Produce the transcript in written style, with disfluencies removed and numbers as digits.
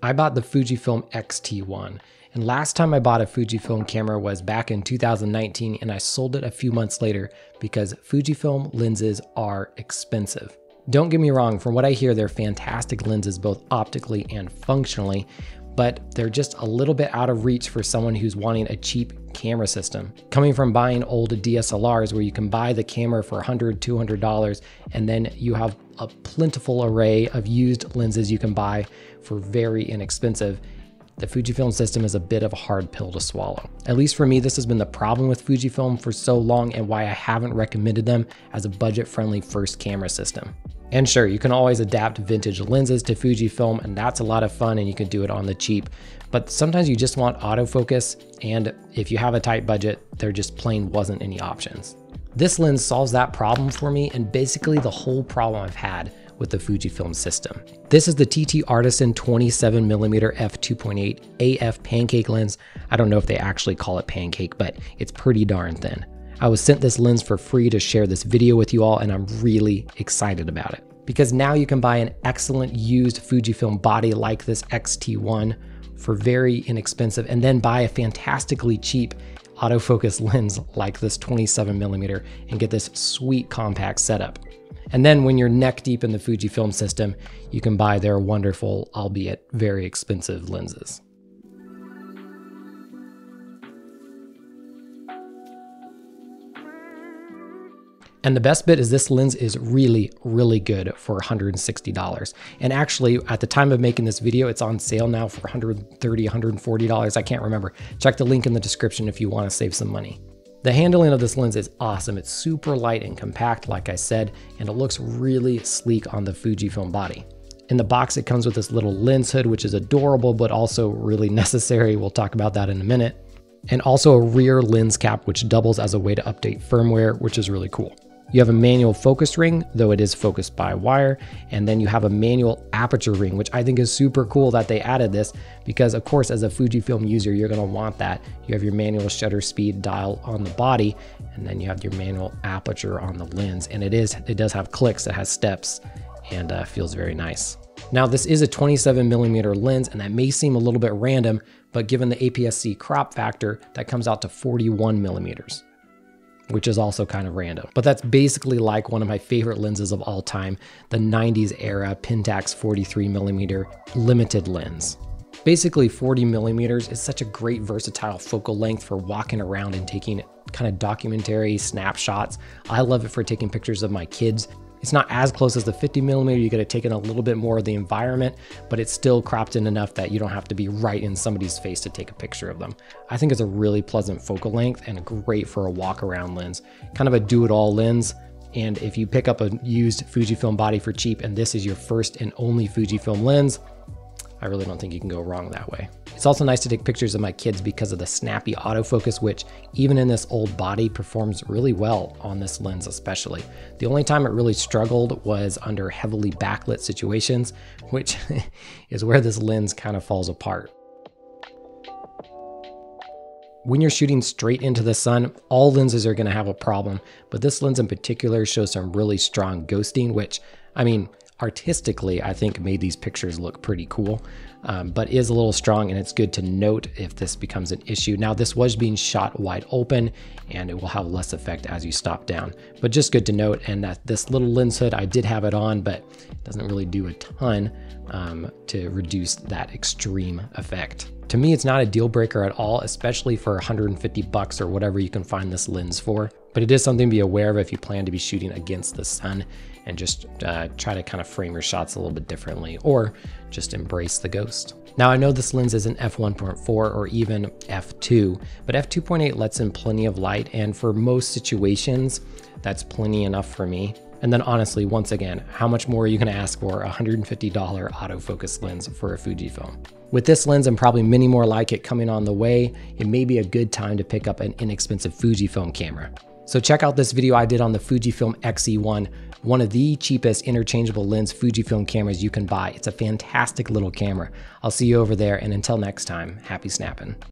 I bought the Fujifilm X-T1, and last time I bought a Fujifilm camera was back in 2019, and I sold it a few months later because Fujifilm lenses are expensive. Don't get me wrong, from what I hear, they're fantastic lenses both optically and functionally, but they're just a little bit out of reach for someone who's wanting a cheap camera system. Coming from buying old DSLRs where you can buy the camera for $100, $200, and then you have a plentiful array of used lenses you can buy for very inexpensive, the Fujifilm system is a bit of a hard pill to swallow. At least for me, this has been the problem with Fujifilm for so long and why I haven't recommended them as a budget-friendly first camera system. And sure, you can always adapt vintage lenses to Fujifilm, and that's a lot of fun and you can do it on the cheap. But sometimes you just want autofocus, and if you have a tight budget, there just plain wasn't any options. This lens solves that problem for me and basically the whole problem I've had with the Fujifilm system. This is the TTArtisan 27mm f2.8 AF pancake lens. I don't know if they actually call it pancake, but it's pretty darn thin. I was sent this lens for free to share this video with you all, and I'm really excited about it. Because now you can buy an excellent used Fujifilm body like this X-T1 for very inexpensive, and then buy a fantastically cheap autofocus lens like this 27mm and get this sweet compact setup. And then when you're neck deep in the Fujifilm system, you can buy their wonderful, albeit very expensive lenses. And the best bit is this lens is really, really good for $160. And actually, at the time of making this video, it's on sale now for $130, $140. I can't remember. Check the link in the description if you want to save some money. The handling of this lens is awesome. It's super light and compact, like I said, and it looks really sleek on the Fujifilm body. In the box, it comes with this little lens hood, which is adorable, but also really necessary. We'll talk about that in a minute. And also a rear lens cap, which doubles as a way to update firmware, which is really cool. You have a manual focus ring, though it is focused by wire, and then you have a manual aperture ring, which I think is super cool that they added this because, of course, as a Fujifilm user, you're gonna want that. You have your manual shutter speed dial on the body, and then you have your manual aperture on the lens, and it does have clicks, it has steps, and feels very nice. Now, this is a 27mm lens, and that may seem a little bit random, but given the APS-C crop factor, that comes out to 41mm. Which is also kind of random. But that's basically like one of my favorite lenses of all time, the 90s era Pentax 43mm limited lens. Basically 40mm is such a great versatile focal length for walking around and taking kind of documentary snapshots. I love it for taking pictures of my kids. It's not as close as the 50mm, you gotta take in a little bit more of the environment, but it's still cropped in enough that you don't have to be right in somebody's face to take a picture of them. I think it's a really pleasant focal length and great for a walk around lens. Kind of a do-it-all lens, and if you pick up a used Fujifilm body for cheap and this is your first and only Fujifilm lens, I really don't think you can go wrong that way. It's also nice to take pictures of my kids because of the snappy autofocus, which even in this old body performs really well on this lens especially. The only time it really struggled was under heavily backlit situations, which is where this lens kind of falls apart. When you're shooting straight into the sun, all lenses are gonna have a problem, but this lens in particular shows some really strong ghosting, which, I mean, artistically, I think made these pictures look pretty cool, but is a little strong, and it's good to note if this becomes an issue. Now, this was being shot wide open, and it will have less effect as you stop down, but just good to note. And that this little lens hood, I did have it on, but it doesn't really do a ton to reduce that extreme effect. To me, it's not a deal breaker at all, especially for 150 bucks or whatever you can find this lens for. But it is something to be aware of if you plan to be shooting against the sun and just try to kind of frame your shots a little bit differently, or just embrace the ghost. Now, I know this lens isn't f1.4 or even f2, but f2.8 lets in plenty of light, and for most situations, that's plenty enough for me. And then honestly, once again, how much more are you gonna ask for a $150 autofocus lens for a Fujifilm? With this lens and probably many more like it coming on the way, it may be a good time to pick up an inexpensive Fujifilm camera. So check out this video I did on the Fujifilm X-E1, one of the cheapest interchangeable lens Fujifilm cameras you can buy. It's a fantastic little camera. I'll see you over there, and until next time, happy snapping.